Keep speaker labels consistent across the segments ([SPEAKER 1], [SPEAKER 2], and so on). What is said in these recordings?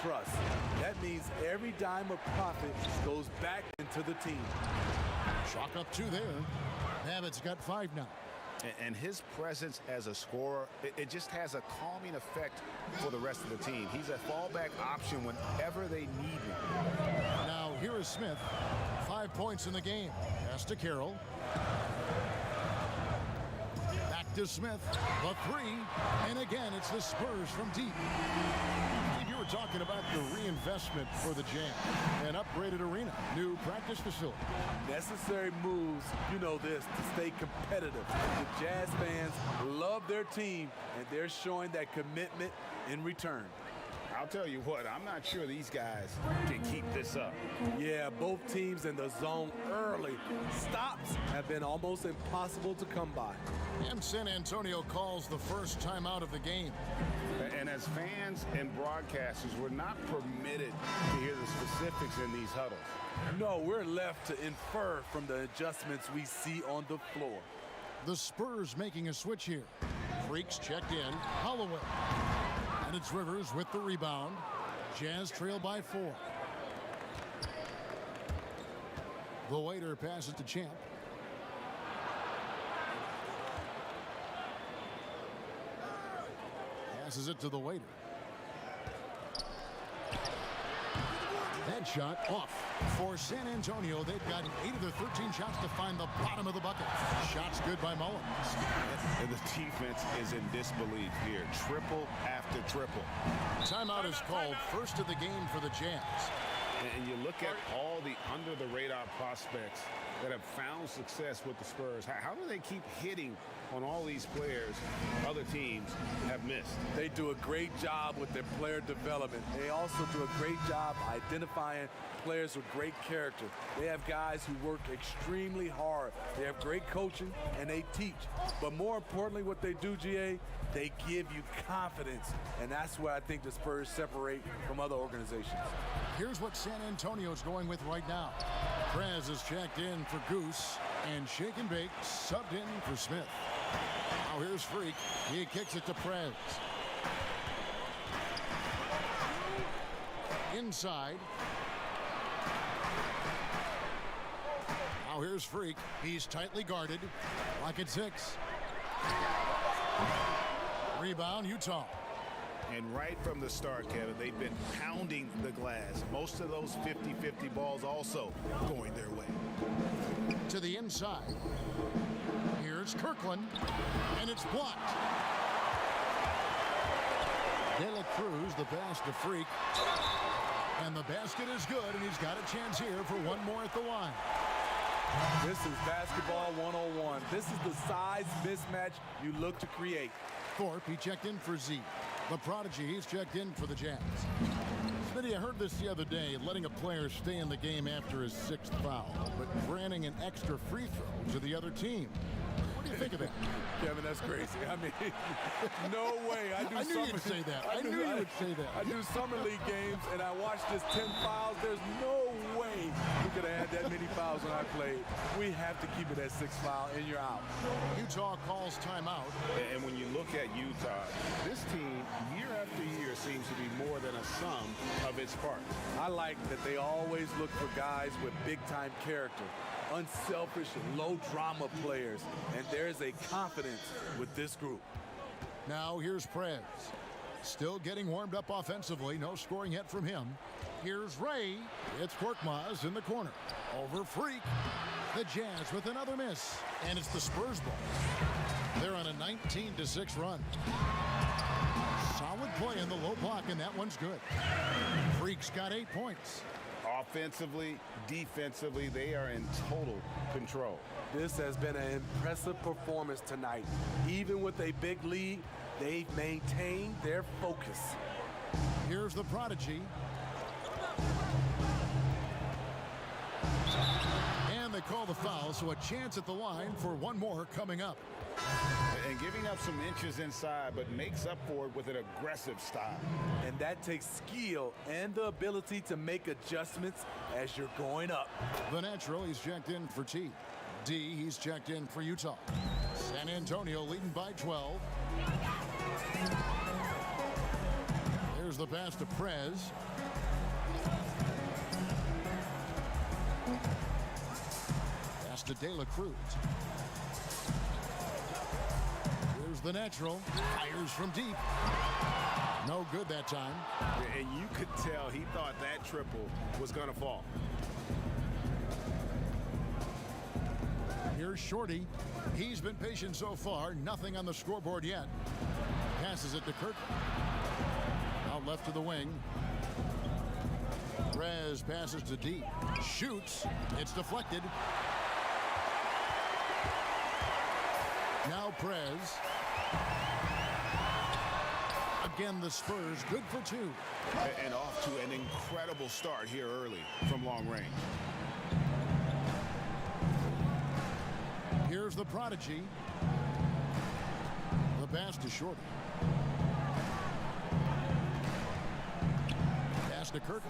[SPEAKER 1] trust. That means every dime of profit goes back into the team.
[SPEAKER 2] Chalk up 2 there. Babbitt's got 5 now.
[SPEAKER 3] And his presence as a scorer, it just has a calming effect for the rest of the team. He's a fallback option whenever they need him.
[SPEAKER 2] Now here is Smith. 5 points in the game. Pass to Carroll. Back to Smith. The 3. And again, it's the Spurs from deep. You were talking about the reinvestment for the Jazz. An upgraded arena. New practice facility.
[SPEAKER 1] Necessary moves, you know this, to stay competitive. The Jazz fans love their team, and they're showing that commitment in return.
[SPEAKER 3] I'll tell you what, I'm not sure these guys can keep this up.
[SPEAKER 1] Yeah, both teams in the zone early. Stops have been almost impossible to come by.
[SPEAKER 2] And San Antonio calls the first timeout of the game.
[SPEAKER 3] And as fans and broadcasters, we're not permitted to hear the specifics in these huddles.
[SPEAKER 1] No, we're left to infer from the adjustments we see on the floor.
[SPEAKER 2] The Spurs making a switch here. Freaks checked in. Holloway. And it's Rivers with the rebound. Jazz trail by 4. The waiter passes to Champ. Passes it to the waiter. That shot off. For San Antonio, they've got 8 of their 13 shots to find the bottom of the bucket. Shots good by Mullins.
[SPEAKER 3] And the defense is in disbelief here. Triple after triple.
[SPEAKER 2] Timeout is called. First of the game for the Jazz.
[SPEAKER 3] And you look at all the under-the-radar prospects that have found success with the Spurs. How do they keep hitting on all these players other teams have missed?
[SPEAKER 1] They do a great job with their player development. They also do a great job identifying players with great character. They have guys who work extremely hard. They have great coaching, and they teach. But more importantly, what they do, GA, they give you confidence. And that's where I think the Spurs separate from other organizations.
[SPEAKER 2] Here's what San Antonio's going with right now. Prez is checked in for Goose, and Shake and Bake subbed in for Smith. Now here's Freak. He kicks it to Prez. Inside. Now here's Freak. He's tightly guarded. Lock at 6. Rebound, Utah.
[SPEAKER 3] And right from the start, Kevin, they've been pounding the glass. Most of those 50-50 balls also going their way.
[SPEAKER 2] To the inside. Here's Kirkland, and it's blocked. De La Cruz, the pass to Freak. And the basket is good, and he's got a chance here for one more at the line.
[SPEAKER 1] This is basketball 101. This is the size mismatch you look to create.
[SPEAKER 2] Thorpe, he checked in for Z. The prodigy, he's checked in for the Jazz. Smitty, I heard this the other day, letting a player stay in the game after his 6th foul, but granting an extra free throw to the other team. What do you think of that?
[SPEAKER 1] Kevin, that's crazy. I mean, no way. I
[SPEAKER 2] knew you'd say that. I knew you would say that.
[SPEAKER 1] I do summer league games, and I watched this 10 fouls. There's no way we could have had that many fouls when I played. We have to keep it at 6 foul, and you're out.
[SPEAKER 2] Utah calls timeout.
[SPEAKER 3] And when you look at Utah, this team, year after year, seems to be more than a sum of its parts.
[SPEAKER 1] I like that they always look for guys with big-time character, unselfish, low-drama players, and there's a confidence with this group.
[SPEAKER 2] Now here's Prez. Still getting warmed up offensively. No scoring yet from him. Here's Ray. It's Korkmaz in the corner. Over Freak. The Jazz with another miss. And it's the Spurs ball. They're on a 19-6 run. Solid play in the low block, and that one's good. Freak's got 8 points.
[SPEAKER 3] Offensively, defensively, they are in total control.
[SPEAKER 1] This has been an impressive performance tonight. Even with a big lead, they've maintained their focus.
[SPEAKER 2] Here's the prodigy. And they call the foul, so a chance at the line for one more coming up.
[SPEAKER 3] And giving up some inches inside, but makes up for it with an aggressive style.
[SPEAKER 1] And that takes skill and the ability to make adjustments as you're going up.
[SPEAKER 2] The natural, he's checked in for T. D, he's checked in for Utah. San Antonio leading by 12. Here's the pass to Prez. to De La Cruz. Here's the natural. Fires from deep. No good that time.
[SPEAKER 3] And you could tell he thought that triple was going to fall.
[SPEAKER 2] Here's Shorty. He's been patient so far. Nothing on the scoreboard yet. Passes it to Kirk. Out left to the wing. Rez passes to deep. Shoots. It's deflected. Now Prez. Again, the Spurs good for two.
[SPEAKER 3] And off to an incredible start here early from long range.
[SPEAKER 2] Here's the prodigy. The pass to Shorty. Pass to Kirk.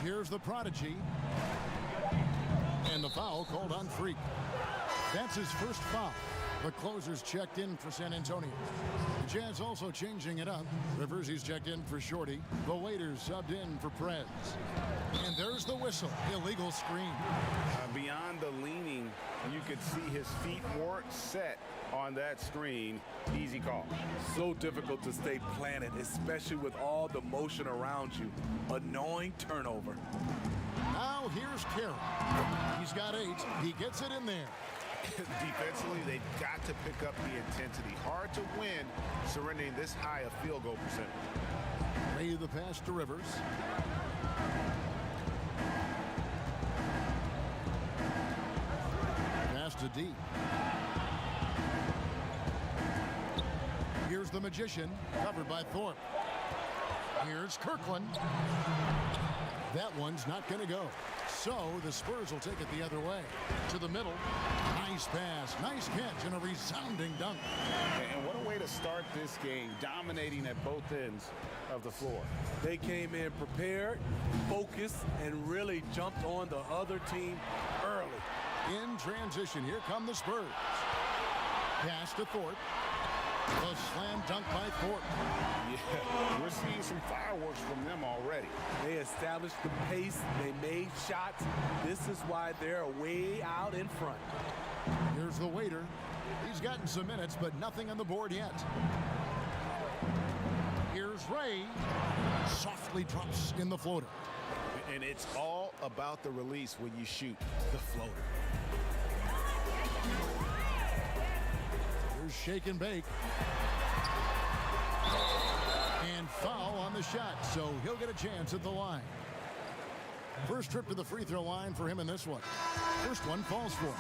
[SPEAKER 2] Here's the prodigy. And the foul called on Freak. That's his first foul. The closer's checked in for San Antonio. The Jazz also changing it up. Rivers, he's checked in for Shorty. The waiters subbed in for Prez. And there's the whistle. Illegal screen.
[SPEAKER 3] Beyond the leaning, you could see his feet weren't set on that screen. Easy call.
[SPEAKER 1] So difficult to stay planted, especially with all the motion around you. Annoying turnover.
[SPEAKER 2] Now here's Carroll. He's got 8. He gets it in there.
[SPEAKER 3] Defensively, they've got to pick up the intensity. Hard to win surrendering this high a field goal percentage.
[SPEAKER 2] Ray the pass to Rivers. Pass to deep. Here's the magician, covered by Thorpe. Here's Kirkland. That one's not going to go. So the Spurs will take it the other way. To the middle. Nice pass, nice catch, and a resounding dunk.
[SPEAKER 3] And what a way to start this game, dominating at both ends of the floor.
[SPEAKER 1] They came in prepared, focused, and really jumped on the other team early.
[SPEAKER 2] In transition, here come the Spurs. Pass to Thorpe. A slam dunk by Thorpe.
[SPEAKER 3] Yeah, we're seeing some fireworks from them already.
[SPEAKER 1] They established the pace. They made shots. This is why they're way out in front.
[SPEAKER 2] Here's the waiter. He's gotten some minutes, but nothing on the board yet. Here's Ray. Softly drops in the floater.
[SPEAKER 3] And it's all about the release when you shoot the floater.
[SPEAKER 2] Here's shake and bake. And foul on the shot, so he'll get a chance at the line. First trip to the free throw line for him in this one. First one falls for him.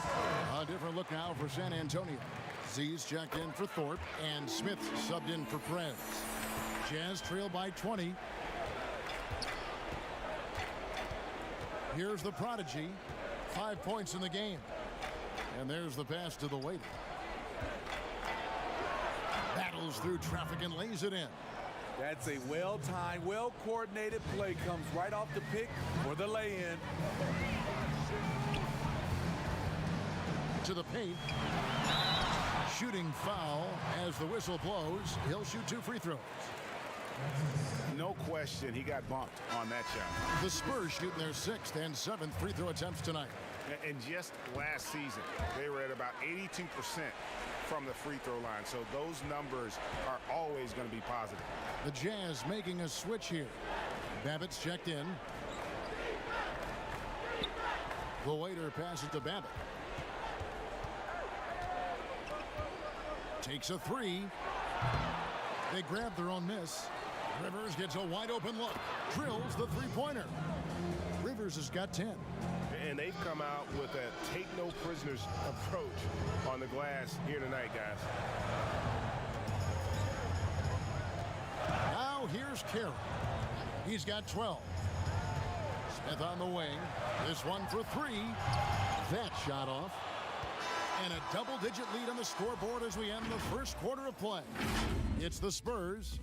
[SPEAKER 2] A different look now for San Antonio. Z's checked in for Thorpe, and Smith subbed in for Prez. Jazz trail by 20. Here's the prodigy. 5 points in the game. And there's the pass to the waiter. Battles through traffic and lays it in.
[SPEAKER 1] That's a well-timed, well-coordinated play. Comes right off the pick for the lay-in.
[SPEAKER 2] To the paint. Shooting foul as the whistle blows. He'll shoot 2 free throws.
[SPEAKER 3] No question, he got bumped on that shot.
[SPEAKER 2] The Spurs shooting their 6th and 7th free throw attempts tonight.
[SPEAKER 3] And just last season, they were at about 82% from the free throw line. So those numbers are always going to be positive.
[SPEAKER 2] The Jazz making a switch here. Babbitt's checked in. The waiter passes to Babbitt. Takes a 3. They grab their own miss. Rivers gets a wide open look. Drills the three-pointer. Rivers has got 10.
[SPEAKER 3] And they've come out with a take no prisoners approach on the glass here tonight, guys.
[SPEAKER 2] Now here's Carroll. He's got 12. Smith on the wing. This one for 3. That shot off. And a double-digit lead on the scoreboard as we end the first quarter of play. It's the Spurs.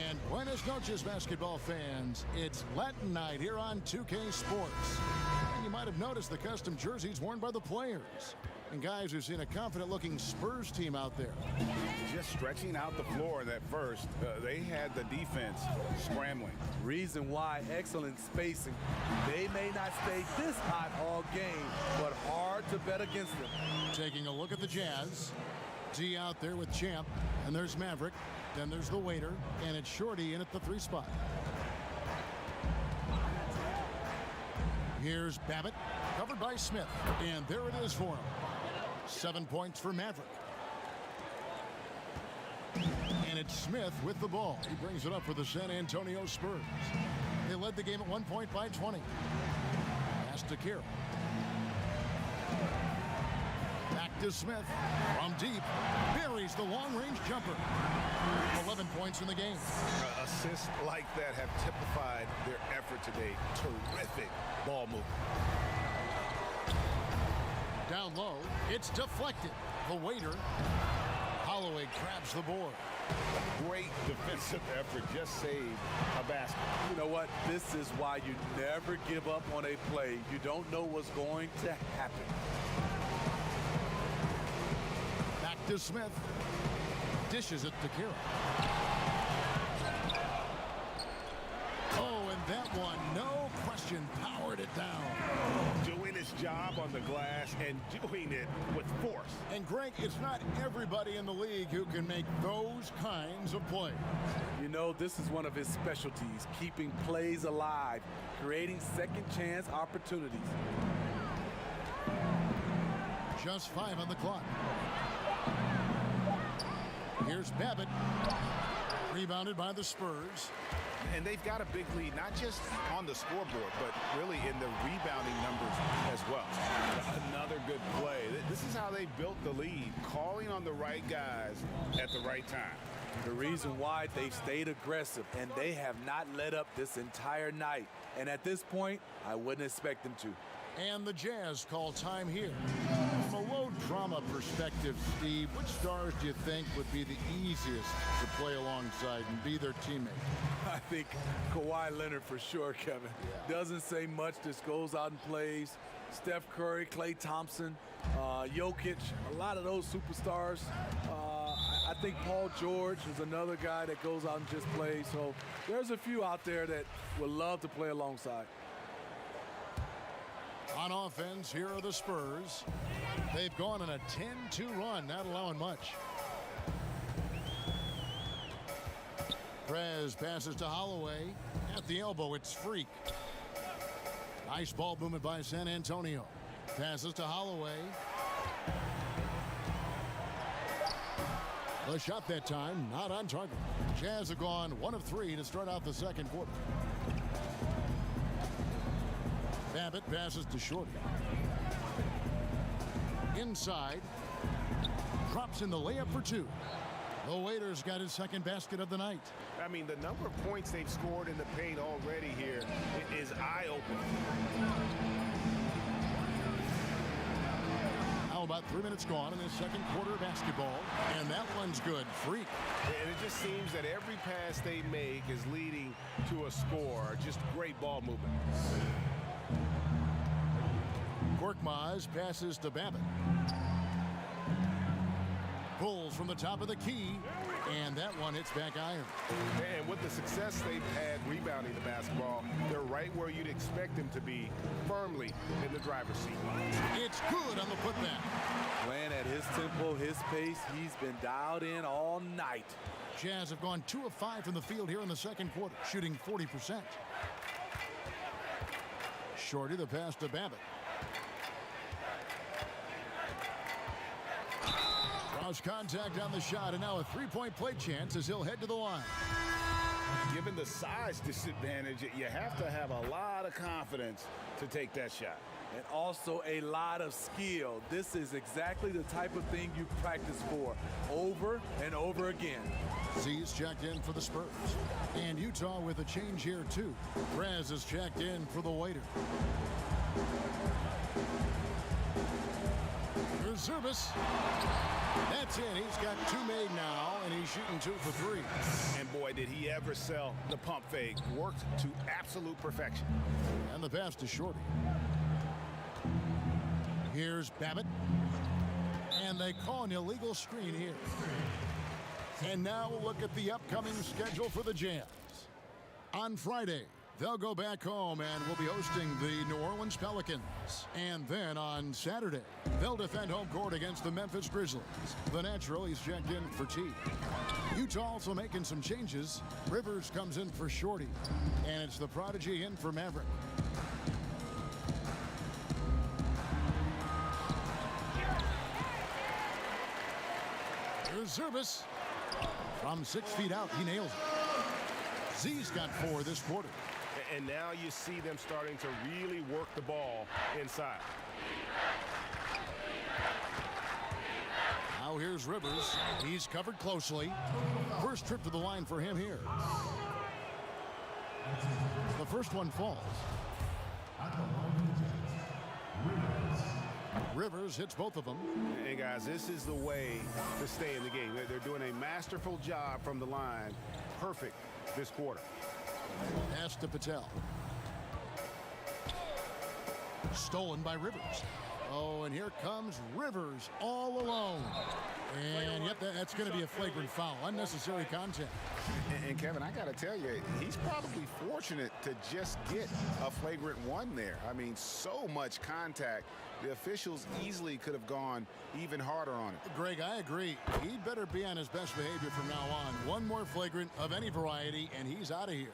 [SPEAKER 2] And buenas noches, basketball fans. It's Latin night here on 2K Sports. And you might have noticed the custom jerseys worn by the players. And guys, we've seen a confident-looking Spurs team out there.
[SPEAKER 3] Just stretching out the floor that first. They had the defense scrambling.
[SPEAKER 1] Reason why, excellent spacing. They may not stay this hot all game, but hard to bet against them.
[SPEAKER 2] Taking a look at the Jazz. D out there with Champ, and there's Maverick. Then there's the waiter, and it's Shorty in at the 3 spot. Here's Babbitt, covered by Smith, and there it is for him. 7 points for Maverick. And it's Smith with the ball. He brings it up for the San Antonio Spurs. They led the game at 1 point by 20. Pass to Carroll. Back to Smith. From deep. Buries the long-range jumper. 11 points in the game.
[SPEAKER 3] Assists like that have typified their effort today. Terrific ball movement.
[SPEAKER 2] Down low. It's deflected. The waiter. Holloway grabs the board.
[SPEAKER 3] Great defensive effort. Just saved a basket.
[SPEAKER 1] You know what? This is why you never give up on a play. You don't know what's going to happen.
[SPEAKER 2] Back to Smith. Dishes it to Carroll. Oh, and that one, no question, powered it down.
[SPEAKER 3] Doing his job on the glass and doing it with force.
[SPEAKER 2] And Greg, it's not everybody in the league who can make those kinds of plays.
[SPEAKER 1] You know, this is one of his specialties, keeping plays alive, creating second chance opportunities.
[SPEAKER 2] Just 5 on the clock. Here's Babbitt. Rebounded by the Spurs.
[SPEAKER 3] And they've got a big lead, not just on the scoreboard, but really in the rebounding numbers as well. Another good play. This is how they built the lead, calling on the right guys at the right time.
[SPEAKER 1] The reason why they've stayed aggressive, and they have not let up this entire night. And at this point, I wouldn't expect them to.
[SPEAKER 2] And the Jazz call time here. From a low drama perspective, Steve, which stars do you think would be the easiest to play alongside and be their teammate?
[SPEAKER 1] I think Kawhi Leonard for sure, Kevin. Doesn't say much, just goes out and plays. Steph Curry, Klay Thompson, Jokic, a lot of those superstars. I think Paul George is another guy that goes out and just plays. So there's a few out there that would love to play alongside.
[SPEAKER 2] On offense, here are the Spurs. They've gone on a 10-2 run, not allowing much. Prez passes to Holloway. At the elbow, it's Freak. Nice ball movement by San Antonio. Passes to Holloway. The shot that time, not on target. Jazz have gone 1 of 3 to start out the second quarter. Babbitt passes to Shorty. Inside. Drops in the layup for 2. The waiter's got his second basket of the night.
[SPEAKER 3] I mean, the number of points they've scored in the paint already here is eye-opening.
[SPEAKER 2] Now about 3 minutes gone in the second quarter of basketball. And that one's good. Freak.
[SPEAKER 3] And it just seems that every pass they make is leading to a score. Just great ball movement.
[SPEAKER 2] Korkmaz passes to Babbitt. Pulls from the top of the key, and that one hits back iron.
[SPEAKER 3] And with the success they've had rebounding the basketball, they're right where you'd expect them to be, firmly in the driver's seat.
[SPEAKER 2] It's good on the putback.
[SPEAKER 1] Playing at his tempo, his pace, he's been dialed in all night.
[SPEAKER 2] Jazz have gone 2 of 5 from the field here in the second quarter, shooting 40%. Shorty the pass to Babbitt. Draws contact on the shot, and now a 3-point play chance as he'll head to the line.
[SPEAKER 3] Given the size disadvantage, you have to have a lot of confidence to take that shot.
[SPEAKER 1] And also a lot of skill. This is exactly the type of thing you practice for over and over again.
[SPEAKER 2] Z's checked in for the Spurs. And Utah with a change here, too. Prez is checked in for the waiter. Here's Zubas. That's it. He's got 2 made now, and he's shooting 2 for 3.
[SPEAKER 3] And boy, did he ever sell the pump fake. Worked to absolute perfection.
[SPEAKER 2] And the pass to Shorty. Here's Babbitt. And they call an illegal screen here. And now we'll look at the upcoming schedule for the Jazz. On Friday, they'll go back home and will be hosting the New Orleans Pelicans. And then on Saturday, they'll defend home court against the Memphis Grizzlies. The Natural, he's checked in for T. Utah also making some changes. Rivers comes in for Shorty. And it's the Prodigy in for Maverick. Here's Zervis. From 6 feet out, he nails it. Z's got 4 this quarter.
[SPEAKER 3] And now you see them starting to really work the ball inside.
[SPEAKER 2] Now here's Rivers. He's covered closely. First trip to the line for him here. The first one falls. Rivers hits both of them.
[SPEAKER 3] And guys, this is the way to stay in the game. They're doing a masterful job from the line. Perfect this quarter.
[SPEAKER 2] Pass to Patel. Stolen by Rivers. Oh, and here comes Rivers all alone. And yep, that's going to be a flagrant foul. Unnecessary contact.
[SPEAKER 3] And Kevin, I got to tell you, he's probably fortunate to just get a flagrant one there. I mean, so much contact. The officials easily could have gone even harder on it.
[SPEAKER 2] Greg, I agree. He'd better be on his best behavior from now on. One more flagrant of any variety, and he's out of here.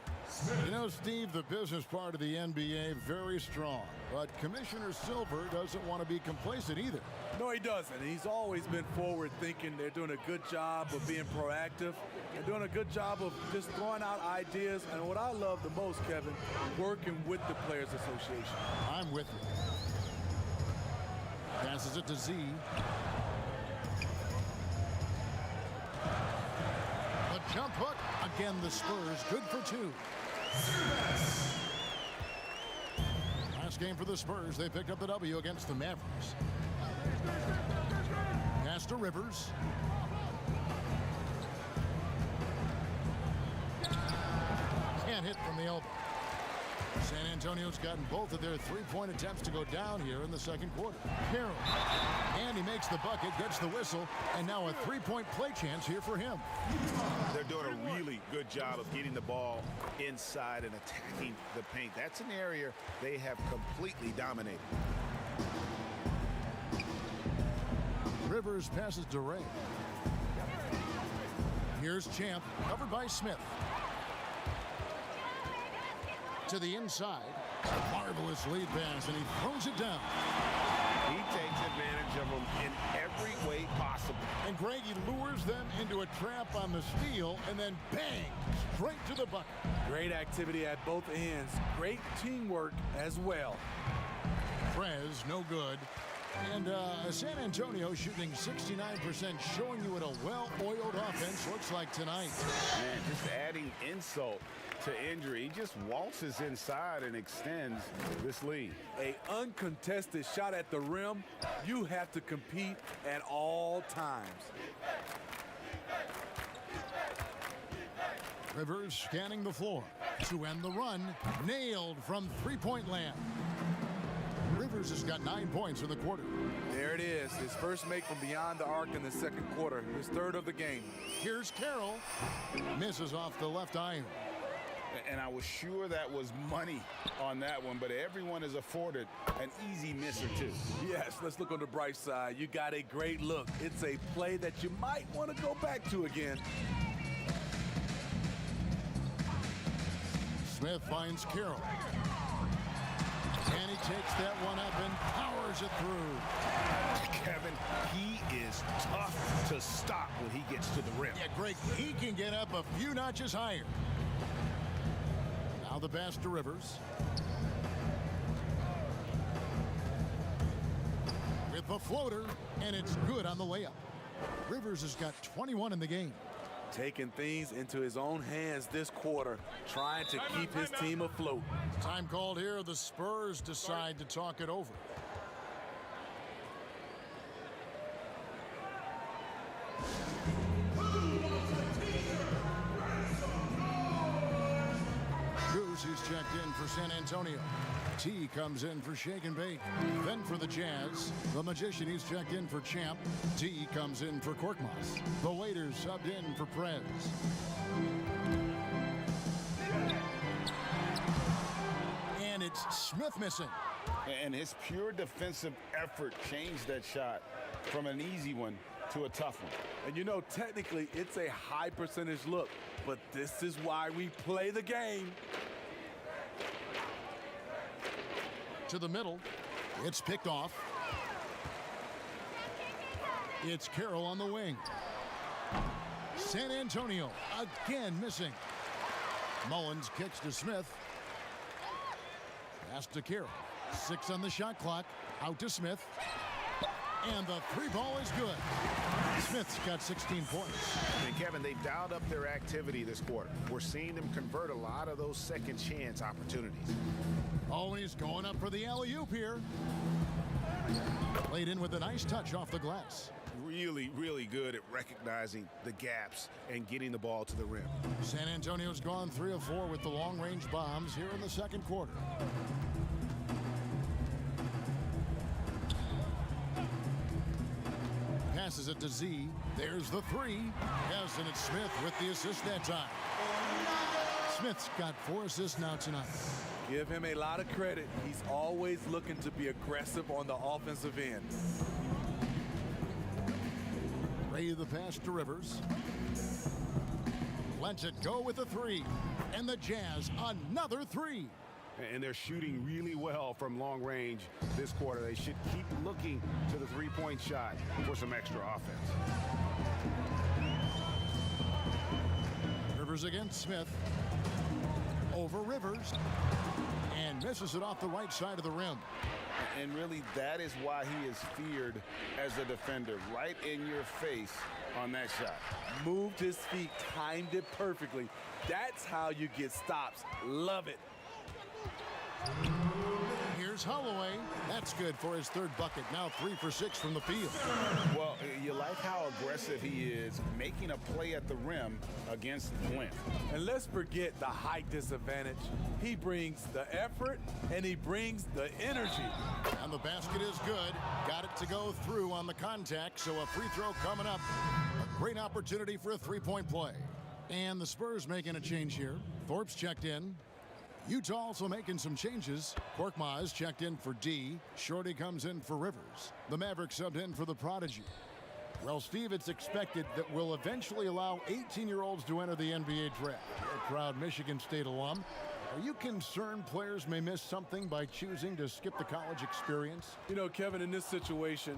[SPEAKER 2] You know, Steve, the business part of the NBA, very strong. But Commissioner Silver doesn't want to be complacent either.
[SPEAKER 1] No, he doesn't. He's always been forward thinking. They're doing a good job of being proactive. They're doing a good job of just throwing out ideas. And what I love the most, Kevin, working with the Players Association.
[SPEAKER 2] I'm with you. Passes it to Z. The jump hook. Again, the Spurs good for 2. Last game for the Spurs. They picked up the W against the Mavericks. Pass to Rivers. Can't hit from the elbow. San Antonio's gotten both of their three-point attempts to go down here in the second quarter. Carroll. And he makes the bucket, gets the whistle, and now a three-point play chance here for him.
[SPEAKER 3] They're doing a really good job of getting the ball inside and attacking the paint. That's an area they have completely dominated.
[SPEAKER 2] Rivers passes to Ray. Here's Champ, covered by Smith. To the inside. Marvelous lead pass, and he throws it down.
[SPEAKER 3] He takes advantage of them in every way possible.
[SPEAKER 2] And Greg, he lures them into a trap on the steal, and then bang, straight to the bucket.
[SPEAKER 1] Great activity at both ends. Great teamwork as well.
[SPEAKER 2] Prez, no good. And San Antonio shooting 69%, showing you what a well-oiled offense looks like tonight.
[SPEAKER 3] Man, just adding insult to injury. He just waltzes inside and extends this lead.
[SPEAKER 1] A uncontested shot at the rim. You have to compete at all times.
[SPEAKER 2] Rivers scanning the floor to end the run. Nailed from three-point land. Rivers has got 9 points in the quarter.
[SPEAKER 1] There it is. His first make from beyond the arc in the second quarter. His third of the game.
[SPEAKER 2] Here's Carroll. Misses off the left iron.
[SPEAKER 3] And I was sure that was money on that one, but everyone is afforded an easy miss or two.
[SPEAKER 1] Yes, let's look on the bright side. You got a great look. It's a play that you might want to go back to again.
[SPEAKER 2] Smith finds Carroll. And he takes that one up and powers it through.
[SPEAKER 3] Kevin, he is tough to stop when he gets to the rim.
[SPEAKER 2] Yeah, Greg, he can get up a few notches higher. Now the pass to Rivers. With the floater, and it's good on the layup. Rivers has got 21 in the game.
[SPEAKER 1] Taking things into his own hands this quarter, trying to keep his team afloat.
[SPEAKER 2] Time called here. The Spurs decide to talk it over. Cruz, he's checked in for San Antonio. T comes in for Shake and Bake. Then for the Jazz, the Magician, he's checked in for Champ. D comes in for Korkmaz. The waiters subbed in for Prez. And it's Smith missing.
[SPEAKER 3] And his pure defensive effort changed that shot from an easy one to a tough one.
[SPEAKER 1] And you know, technically, it's a high percentage look, but this is why we play the game.
[SPEAKER 2] To the middle. It's picked off. It's Carroll on the wing. San Antonio again missing. Mullins kicks to Smith. Pass to Carroll. 6 on the shot clock. Out to Smith. And the three ball is good. Smith's got 16 points.
[SPEAKER 3] And Kevin, they've dialed up their activity this quarter. We're seeing them convert a lot of those second chance opportunities.
[SPEAKER 2] Oh, and he's going up for the alley-oop here. Played in with a nice touch off the glass.
[SPEAKER 3] Really, really good at recognizing the gaps and getting the ball to the rim.
[SPEAKER 2] San Antonio's gone 3 of 4 with the long-range bombs here in the second quarter. Passes it to Z. There's the three. Yes, and it's Smith with the assist that time. Smith's got 4 assists now tonight.
[SPEAKER 1] Give him a lot of credit. He's always looking to be aggressive on the offensive end.
[SPEAKER 2] Ray the pass to Rivers. Lets it go with the three. And the Jazz, another three.
[SPEAKER 3] And they're shooting really well from long range this quarter. They should keep looking to the three-point shot for some extra offense.
[SPEAKER 2] Rivers against Smith. Over Rivers. And misses it off the right side of the rim.
[SPEAKER 3] And really, that is why he is feared as a defender. Right in your face on that shot.
[SPEAKER 1] Moved his feet, timed it perfectly. That's how you get stops. Love it.
[SPEAKER 2] Here's Holloway. That's good for his third bucket. Now 3 for 6 from the field.
[SPEAKER 3] Well, you like how aggressive he is making a play at the rim against length.
[SPEAKER 1] And let's forget the height disadvantage. He brings the effort and he brings the energy.
[SPEAKER 2] And the basket is good. Got it to go through on the contact, so a free throw coming up. A great opportunity for a three-point play. And the Spurs making a change here. Thorpe's checked in. Utah also making some changes. Korkmaz checked in for D. Shorty comes in for Rivers. The Mavericks subbed in for the Prodigy. Well, Steve, it's expected that we'll eventually allow 18-year-olds to enter the NBA draft. You're a proud Michigan State alum. Are you concerned players may miss something by choosing to skip the college experience?
[SPEAKER 1] You know, Kevin, in this situation,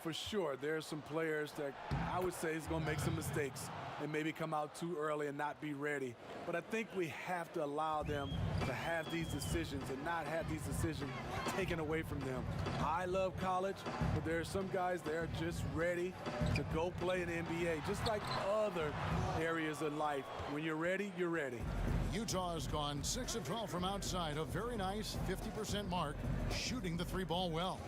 [SPEAKER 1] for sure, there are some players that I would say is going to make some mistakes and maybe come out too early and not be ready. But I think we have to allow them to have these decisions and not have these decisions taken away from them. I love college, but there are some guys that are just ready to go play in the NBA, just like other areas of life. When you're ready, you're ready.
[SPEAKER 2] Utah has gone 6 of 12 from outside, a very nice 50% mark, shooting the three ball well.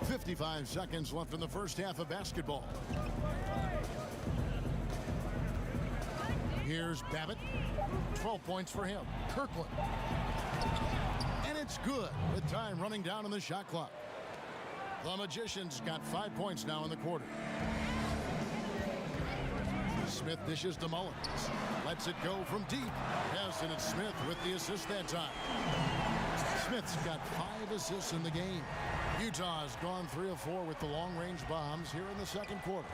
[SPEAKER 2] 55 seconds left in the first half of basketball. Here's Babbitt. 12 points for him. Kirkland. And it's good with time running down on the shot clock. The Magicians got 5 points now in the quarter. Smith dishes to Mullins. Lets it go from deep. Yes, and it's Smith with the assist that time. Smith's got 5 assists in the game. Utah has gone 3 of 4 with the long-range bombs here in the second quarter.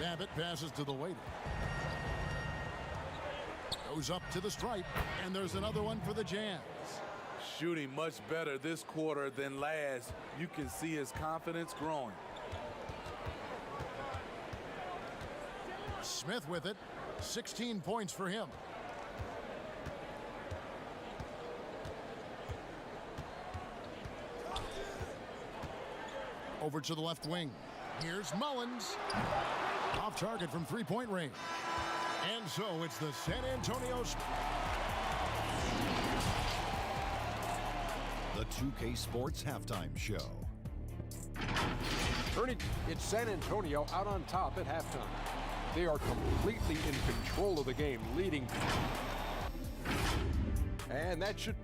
[SPEAKER 2] Babbitt passes to the waiter. Goes up to the stripe, and there's another one for the Jazz.
[SPEAKER 1] Shooting much better this quarter than last. You can see his confidence growing.
[SPEAKER 2] Smith with it. 16 points for him. Over to the left wing. Here's Mullins. Off target from three-point range. And so it's the San Antonio.
[SPEAKER 4] The 2K Sports Halftime Show.
[SPEAKER 5] Ernie, it's San Antonio out on top at halftime. They are completely in control of the game, leading. And that should...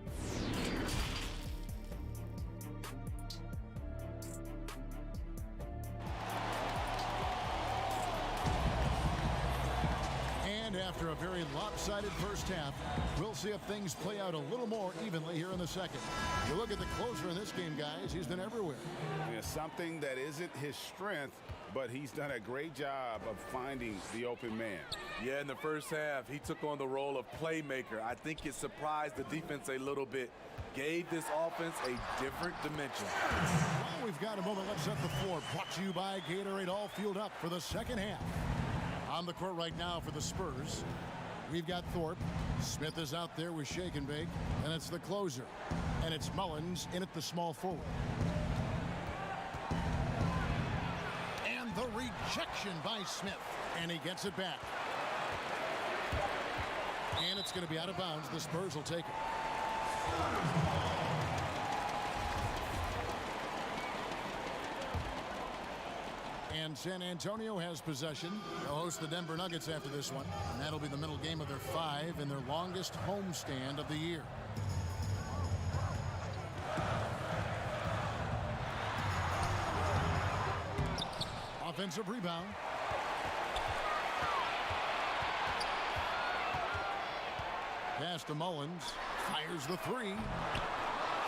[SPEAKER 2] And after a very lopsided first half, we'll see if things play out a little more evenly here in the second. You look at the closer in this game, guys, he's been everywhere.
[SPEAKER 3] Yeah, something that isn't his strength, but he's done a great job of finding the open man.
[SPEAKER 1] Yeah, in the first half, he took on the role of playmaker. I think it surprised the defense a little bit, gave this offense a different dimension.
[SPEAKER 2] Well, we've got a moment. Let's set the floor. Brought to you by Gatorade, all fueled up for the second half. On the court right now for the Spurs, we've got Thorpe. Smith is out there with Shake and Bake, and it's the closer. And it's Mullins in at the small forward. And the rejection by Smith, and he gets it back. And it's going to be out of bounds. The Spurs will take it. And San Antonio has possession. They'll host the Denver Nuggets after this one. And that'll be the middle game of their 5 and their longest homestand of the year. Offensive rebound. Pass to Mullins. Fires the 3.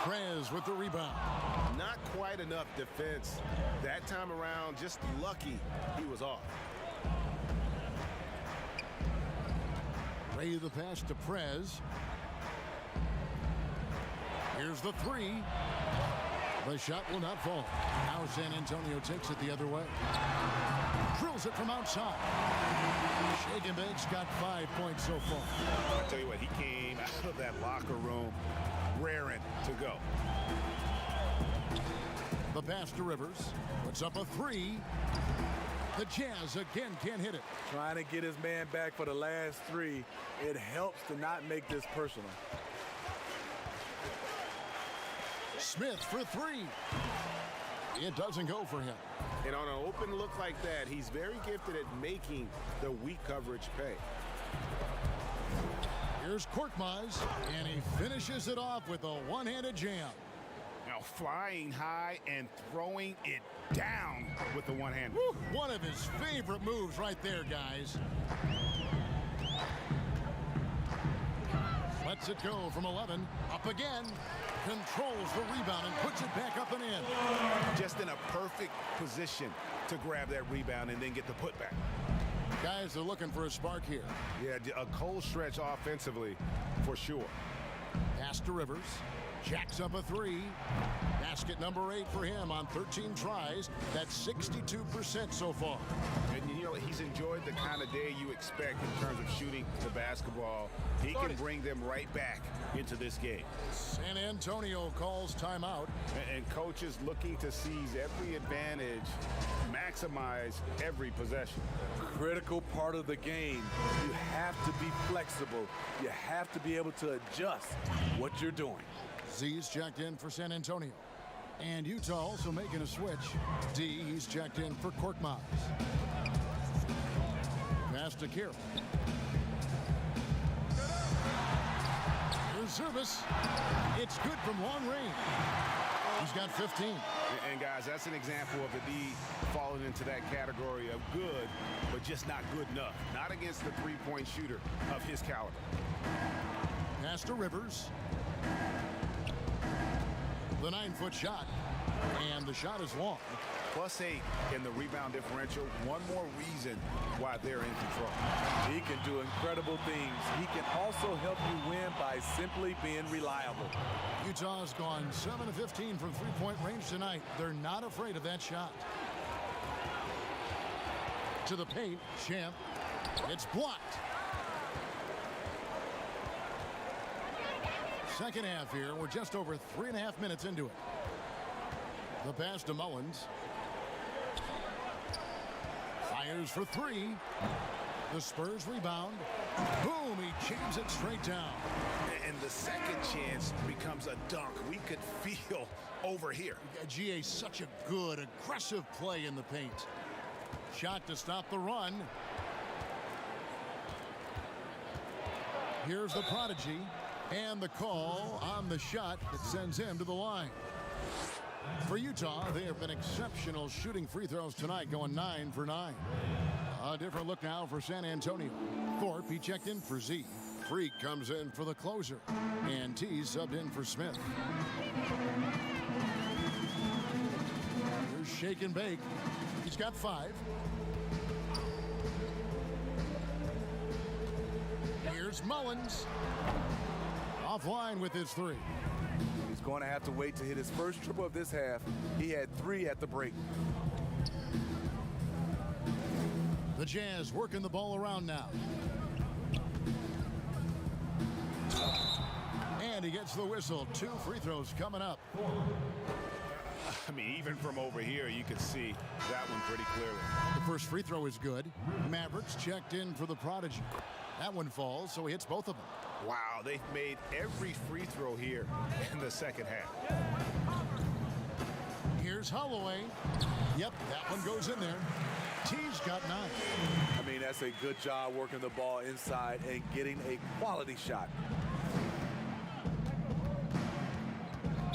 [SPEAKER 2] Prez with the rebound.
[SPEAKER 3] Not quite enough defense that time around. Just lucky he was off.
[SPEAKER 2] Ray the pass to Prez. Here's the 3. The shot will not fall. Now San Antonio takes it the other way. Drills it from outside. Shake and Bake's got 5 points so far.
[SPEAKER 3] I tell you what, he came out of that locker room raring to go.
[SPEAKER 2] The pass to Rivers. Puts up a 3. The Jazz again can't hit it.
[SPEAKER 1] Trying to get his man back for the last 3. It helps to not make this personal.
[SPEAKER 2] Smith for 3. It doesn't go for him.
[SPEAKER 3] And on an open look like that, he's very gifted at making the weak coverage pay.
[SPEAKER 2] Here's Korkmaz, and he finishes it off with a one-handed jam.
[SPEAKER 3] Now flying high and throwing it down with the one hand.
[SPEAKER 2] One of his favorite moves right there, guys. Lets it go from 11. Up again. Controls the rebound and puts it back up and in.
[SPEAKER 3] Just in a perfect position to grab that rebound and then get the putback.
[SPEAKER 2] Guys are looking for a spark here.
[SPEAKER 3] Yeah, a cold stretch offensively for sure.
[SPEAKER 2] Pass to Rivers. Jacks up a 3. Basket number 8 for him on 13 tries. That's 62% so far.
[SPEAKER 3] And you know, he's enjoyed the kind of day you expect in terms of shooting the basketball. He can bring them right back into this game.
[SPEAKER 2] San Antonio calls timeout.
[SPEAKER 3] And coaches looking to seize every advantage, maximize every possession.
[SPEAKER 1] Critical part of the game. You have to be flexible. You have to be able to adjust what you're doing.
[SPEAKER 2] Z's checked in for San Antonio. And Utah also making a switch. D, he's checked in for Korkmaz. Pass to Carroll. Here's service. It's good from long range. He's got 15.
[SPEAKER 3] And guys, that's an example of the D falling into that category of good, but just not good enough. Not against the three-point shooter of his caliber.
[SPEAKER 2] Pass to Rivers. The 9-foot shot. And the shot is long.
[SPEAKER 3] +8 in the rebound differential. One more reason why they're in control.
[SPEAKER 1] He can do incredible things. He can also help you win by simply being reliable.
[SPEAKER 2] Utah's gone 7 of 15 from three-point range tonight. They're not afraid of that shot. To the paint, Champ. It's blocked. Second half here. We're just over 3.5 minutes into it. The pass to Mullins. Fires for 3. The Spurs rebound. Boom, he jams it straight down.
[SPEAKER 3] And the second chance becomes a dunk. We could feel over here.
[SPEAKER 2] GA, such a good, aggressive play in the paint. Shot to stop the run. Here's the prodigy, and the call on the shot that sends him to the line. For Utah, they have been exceptional shooting free throws tonight, going 9 for 9. A different look now for San Antonio. Thorpe, he checked in for Z. Freak comes in for the closer, and T subbed in for Smith. Here's Shake and Bake. He's got 5. Here's Mullins. Offline with his 3.
[SPEAKER 1] He's going to have to wait to hit his first triple of this half. He had 3 at the break.
[SPEAKER 2] The Jazz working the ball around now. And he gets the whistle. 2 free throws coming up.
[SPEAKER 3] I mean, even from over here, you can see that one pretty clearly.
[SPEAKER 2] The first free throw is good. Mavericks checked in for the prodigy. That one falls, so he hits both of them.
[SPEAKER 3] Wow, they've made every free throw here in the second half.
[SPEAKER 2] Here's Holloway. Yep, that one goes in there. T's got 9.
[SPEAKER 1] I mean, that's a good job working the ball inside and getting a quality shot.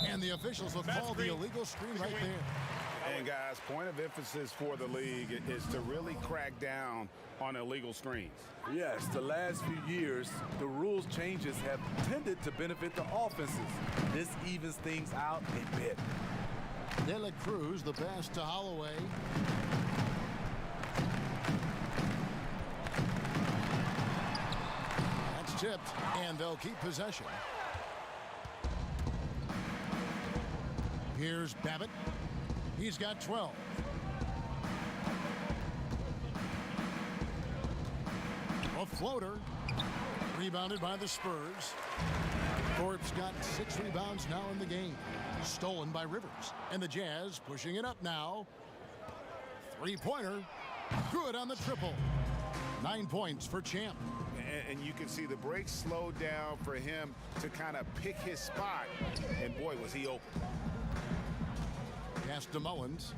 [SPEAKER 2] And the officials will call the illegal screen right there.
[SPEAKER 3] And guys, point of emphasis for the league is to really crack down on illegal screens.
[SPEAKER 1] Yes, the last few years, the rules changes have tended to benefit the offenses. This evens things out a bit.
[SPEAKER 2] De La Cruz, the pass to Holloway. That's tipped, and they'll keep possession. Here's Babbitt. He's got 12. A floater. Rebounded by the Spurs. Thorpe's got 6 rebounds now in the game. Stolen by Rivers. And the Jazz pushing it up now. 3-pointer. Good on the triple. 9 points for Champ.
[SPEAKER 3] And you can see the break slowed down for him to kind of pick his spot. And boy, was he open.
[SPEAKER 2] Pass to Mullins.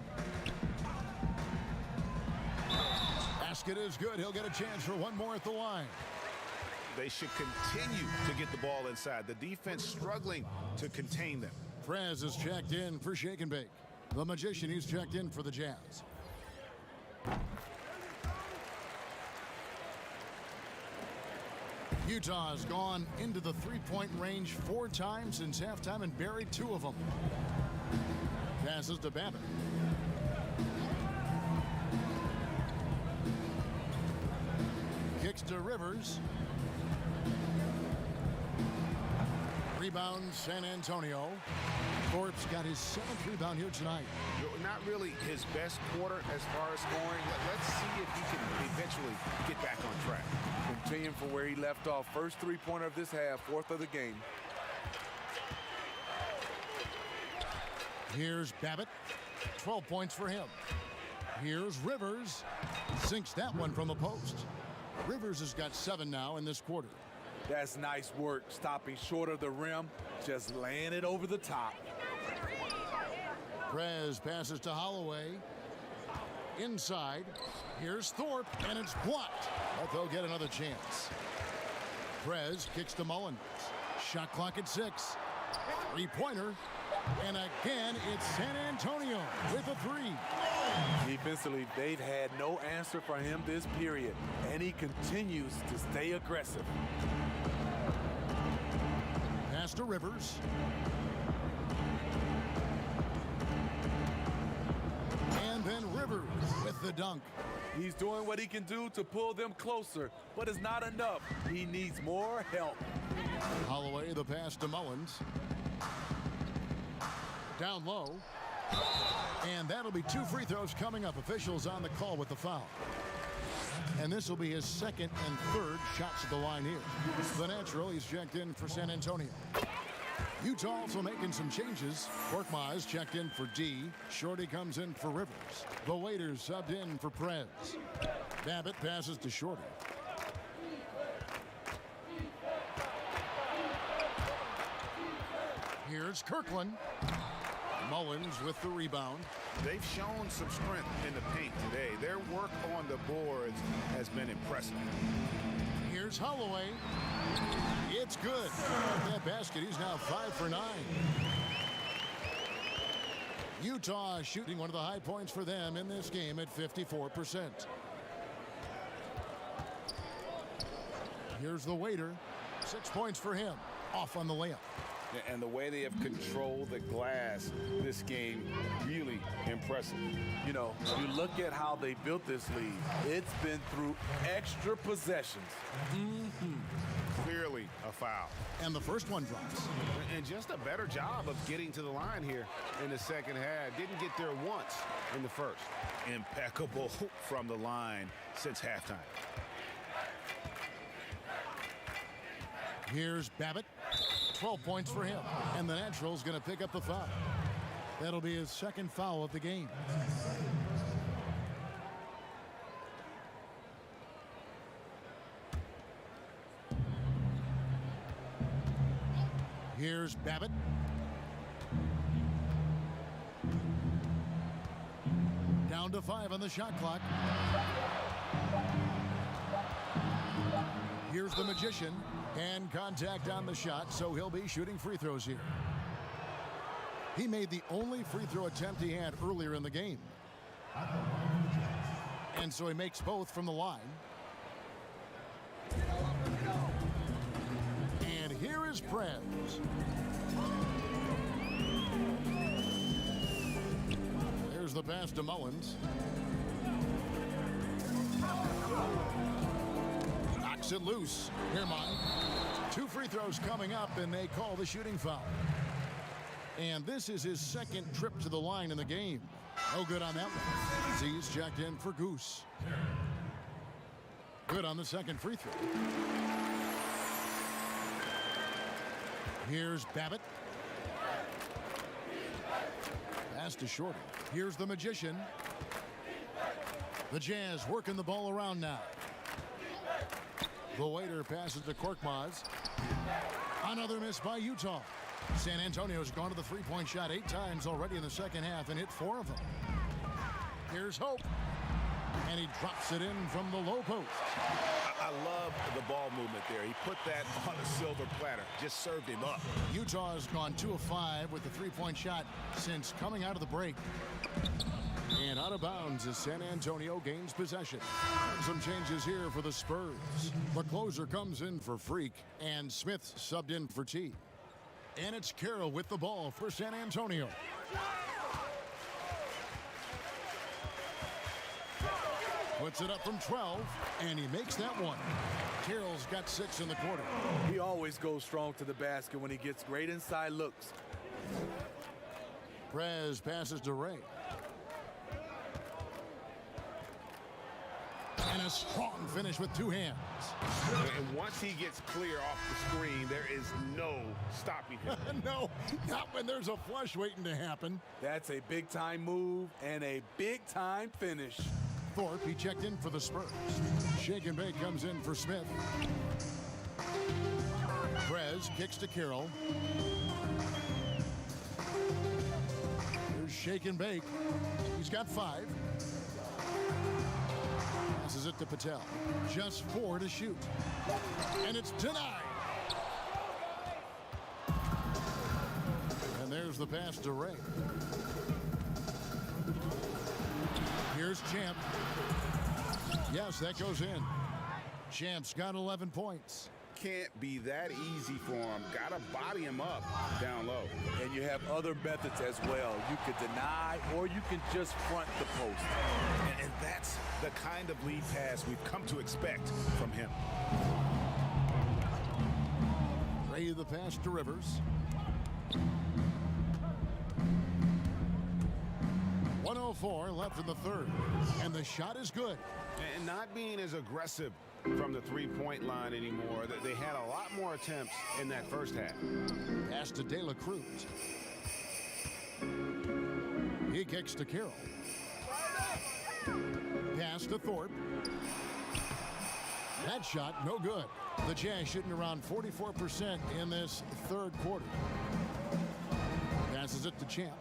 [SPEAKER 2] Basket is good. He'll get a chance for one more at the line.
[SPEAKER 3] They should continue to get the ball inside. The defense struggling to contain them.
[SPEAKER 2] Prez is checked in for Shake and Bake. The Magician, he's checked in for the Jazz. Utah's gone into the three-point range 4 times since halftime and buried 2 of them. Passes to Babbitt. Kicks to Rivers. Rebound San Antonio. Thorpe's got his 7th rebound here tonight.
[SPEAKER 3] Not really his best quarter as far as scoring. Let's see if he can eventually get back on track.
[SPEAKER 1] Continuing from where he left off. First 3-pointer of this half, 4th of the game.
[SPEAKER 2] Here's Babbitt. 12 points for him. Here's Rivers. Sinks that one from the post. Rivers has got 7 now in this quarter.
[SPEAKER 1] That's nice work, stopping short of the rim, just laying it over the top.
[SPEAKER 2] Prez passes to Holloway. Inside. Here's Thorpe, and it's blocked. But they'll get another chance. Prez kicks to Mullins. Shot clock at 6. 3-pointer. And again, it's San Antonio with a 3.
[SPEAKER 1] Defensively, they've had no answer for him this period, and he continues to stay aggressive.
[SPEAKER 2] Pass to Rivers. And then Rivers with the dunk.
[SPEAKER 1] He's doing what he can do to pull them closer, but it's not enough. He needs more help.
[SPEAKER 2] Holloway, the pass to Mullins. Down low. And that'll be 2 free throws coming up. Officials on the call with the foul. And this will be his 2nd and 3rd shots at the line here. The natural, he's checked in for San Antonio. Utah also making some changes. Korkmaz checked in for D. Shorty comes in for Rivers. The waiters subbed in for Prez. Babbitt passes to Shorty. Here's Kirkland. Mullins with the rebound.
[SPEAKER 3] They've shown some strength in the paint today. Their work on the boards has been impressive.
[SPEAKER 2] Here's Here's Holloway. It's good. That basket, he's now 5 for 9. Utah shooting one of the high points for them in this game at 54%. Here's the waiter. 6 points for him. Off on the layup.
[SPEAKER 3] And the way they have controlled the glass this game, really impressive.
[SPEAKER 1] You know, you look at how they built this lead. It's been through extra possessions.
[SPEAKER 3] Clearly a foul.
[SPEAKER 2] And the first one drops.
[SPEAKER 3] And just a better job of getting to the line here in the second half. Didn't get there once in the first. Impeccable from the line since halftime.
[SPEAKER 2] Here's Babbitt. 12 points for him. And the Natural's going to pick up the foul. That'll be his second foul of the game. Here's Babbitt. Down to 5 on the shot clock. Here's the Magician. And contact on the shot, so he'll be shooting free throws here. He made the only free throw attempt he had earlier in the game. And so he makes both from the line. And here is Prez. There's the pass to Mullins. Knocks it loose. Herman. 2 free throws coming up, and they call the shooting foul. And this is his second trip to the line in the game. No good on that one. Z's checked in for Goose. Good on the second free throw. Here's Babbitt. Pass to Shorty. Here's the Magician. The Jazz working the ball around now. The waiter passes to Korkmaz. Another miss by Utah. San Antonio's gone to the three-point shot 8 times already in the second half and hit 4 of them. Here's Hope. And he drops it in from the low post.
[SPEAKER 3] I love the ball movement there. He put that on a silver platter. Just served him up.
[SPEAKER 2] Utah has gone 2 of 5 with the three-point shot since coming out of the break. And out of bounds as San Antonio gains possession. Some changes here for the Spurs. The closer comes in for Freak, and Smith subbed in for T. And it's Carroll with the ball for San Antonio. Puts it up from 12, and he makes that one. Carroll's got 6 in the quarter.
[SPEAKER 1] He always goes strong to the basket when he gets great inside looks.
[SPEAKER 2] Prez passes to Ray. And a strong finish with 2 hands.
[SPEAKER 3] And once he gets clear off the screen, there is no stopping him.
[SPEAKER 2] No, not when there's a flush waiting to happen.
[SPEAKER 1] That's a big-time move and a big-time finish.
[SPEAKER 2] Thorpe, he checked in for the Spurs. Shake and Bake comes in for Smith. Prez kicks to Carroll. Here's Shake and Bake. He's got 5. Passes it to Patel. Just 4 to shoot. And it's denied. And there's the pass to Ray. Here's Champ. Yes, that goes in. Champ's got 11 points.
[SPEAKER 3] Can't be that easy for him. Got to body him up down low.
[SPEAKER 1] And you have other methods as well. You could deny or you can just front the post.
[SPEAKER 3] And that's the kind of lead pass we've come to expect from him.
[SPEAKER 2] Ray the pass to Rivers. 1:04 left in the third. And the shot is good.
[SPEAKER 3] And not being as aggressive from the three-point line anymore. They had a lot more attempts in that first half.
[SPEAKER 2] Pass to De La Cruz. He kicks to Carroll. Pass to Thorpe. That shot, no good. The Jazz shooting around 44% in this third quarter. Passes it to Champ.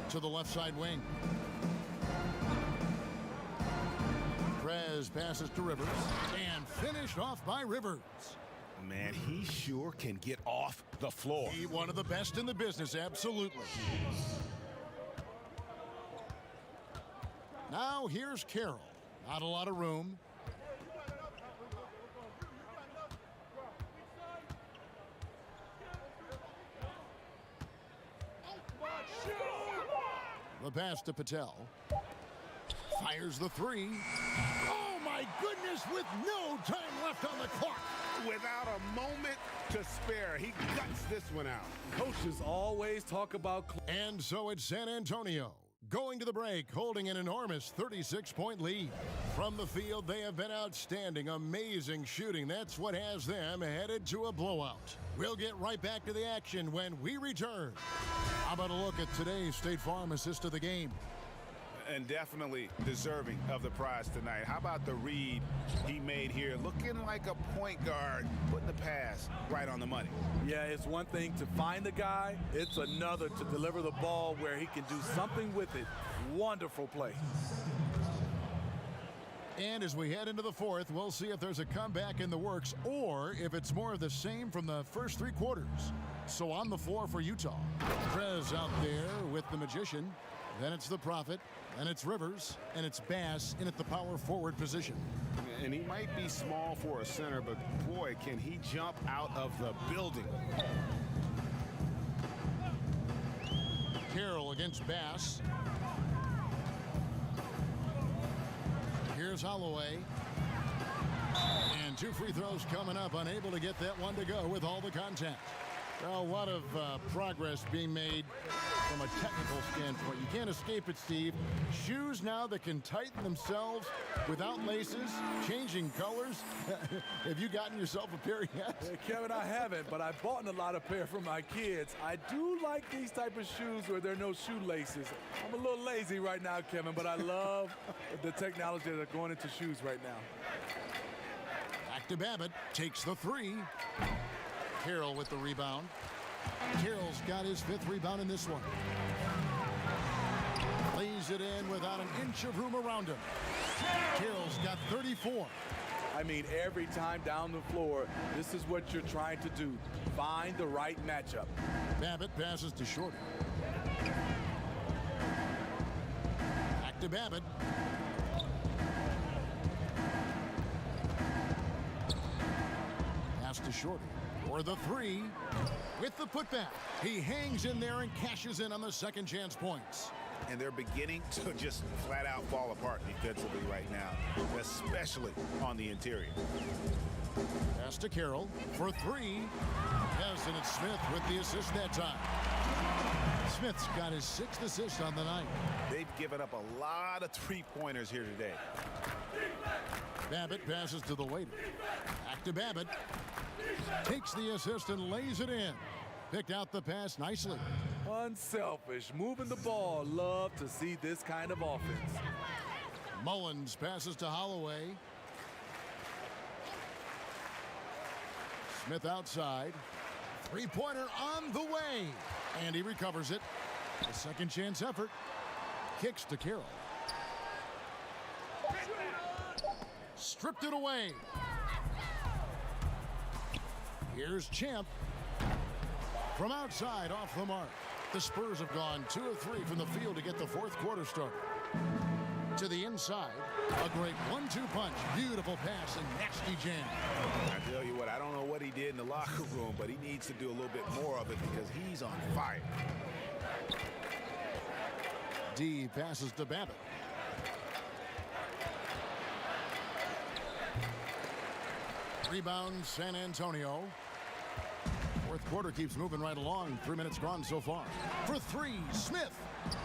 [SPEAKER 2] To the left side wing. Perez passes to Rivers. And finished off by Rivers.
[SPEAKER 3] Man, he sure can get off the floor.
[SPEAKER 2] He one of the best in the business, absolutely. Now here's Carroll. Not a lot of room. The pass to Patel. Fires the three. Oh, my goodness, with no time left on the clock.
[SPEAKER 3] Without a moment to spare, he guts this one out.
[SPEAKER 1] Coaches always talk about...
[SPEAKER 2] And so it's San Antonio going to the break, holding an enormous 36-point lead. From the field, they have been outstanding, amazing shooting. That's what has them headed to a blowout. We'll get right back to the action when we return. How about a look at today's State Farm assist of the game?
[SPEAKER 3] And definitely deserving of the prize tonight. How about the read he made here? Looking like a point guard, putting the pass right on the money.
[SPEAKER 1] Yeah, it's one thing to find the guy. It's another to deliver the ball where he can do something with it. Wonderful play.
[SPEAKER 2] And as we head into the fourth, we'll see if there's a comeback in the works or if it's more of the same from the first three quarters. So on the floor for Utah, Prez out there with the magician. Then it's the Prophet, and it's Rivers, and it's Bass in at the power forward position.
[SPEAKER 3] And he might be small for a center, but boy, can he jump out of the building.
[SPEAKER 2] Carroll against Bass. Here's Holloway. And two free throws coming up, unable to get that one to go with all the contact. Well, a lot of progress being made from a technical standpoint. You can't escape it, Steve. Shoes now that can tighten themselves without laces, changing colors. Have you gotten yourself a pair yet?
[SPEAKER 1] Kevin, I haven't, but I bought a lot of pair for my kids. I do like these type of shoes where there are no shoelaces. I'm a little lazy right now, Kevin, but I love the technology that are going into shoes right now.
[SPEAKER 2] Back to Babbitt, takes the three. Carroll with the rebound. Carroll's got his fifth rebound in this one. Lays it in without an inch of room around him. Carroll's got 34.
[SPEAKER 1] I mean, every time down the floor, this is what you're trying to do. Find the right matchup.
[SPEAKER 2] Babbitt passes to Shorty. Back to Babbitt. Pass to Shorty. For the three, with the putback. He hangs in there and cashes in on the second chance points.
[SPEAKER 3] And they're beginning to just flat out fall apart defensively right now, especially on the interior.
[SPEAKER 2] Pass to Carroll for three. Yes, and it's Smith with the assist that time. Smith's got his sixth assist on the night.
[SPEAKER 3] They've given up a lot of three-pointers here today.
[SPEAKER 2] Babbitt passes to the waiter. Back to Babbitt. Takes the assist and lays it in. Picked out the pass nicely.
[SPEAKER 1] Unselfish, moving the ball. Love to see this kind of offense.
[SPEAKER 2] Mullins passes to Holloway. Smith outside. Three-pointer on the way. And he recovers it. A second chance effort. Kicks to Carroll. Stripped it away. Here's Champ. From outside, off the mark. The Spurs have gone 2 of 3 from the field to get the fourth quarter started. To the inside, a great 1-2 punch. Beautiful pass and nasty jam.
[SPEAKER 3] I tell you what, I don't know what he did in the locker room, but he needs to do a little bit more of it because he's on fire.
[SPEAKER 2] D passes to Babbitt. Rebound, San Antonio. Fourth quarter keeps moving right along. 3 minutes gone so far. For three, Smith.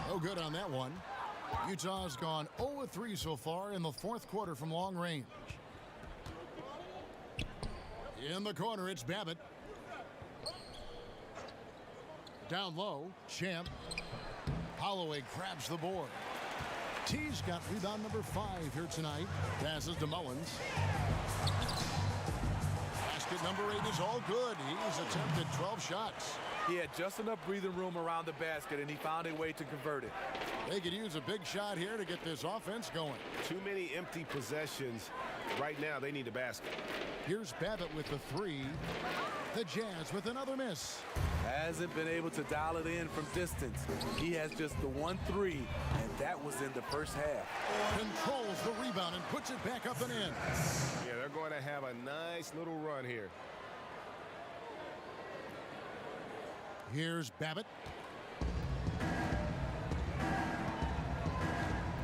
[SPEAKER 2] No good on that one. Utah's gone 0 of 3 so far in the fourth quarter from long range. In the corner, it's Babbitt. Down low, Champ. Holloway grabs the board. T's got rebound number 5 here tonight. Passes to Mullins. Basket number 8 is all good. He's attempted 12 shots.
[SPEAKER 1] He had just enough breathing room around the basket, and he found a way to convert it.
[SPEAKER 2] They could use a big shot here to get this offense going.
[SPEAKER 3] Too many empty possessions. Right now, they need a basket.
[SPEAKER 2] Here's Babbitt with the three. The Jazz with another miss.
[SPEAKER 1] Hasn't been able to dial it in from distance. He has just the 1 3, and that was in the first half.
[SPEAKER 2] Controls the rebound and puts it back up and in.
[SPEAKER 3] Yeah, they're going to have a nice little run here.
[SPEAKER 2] Here's Babbitt.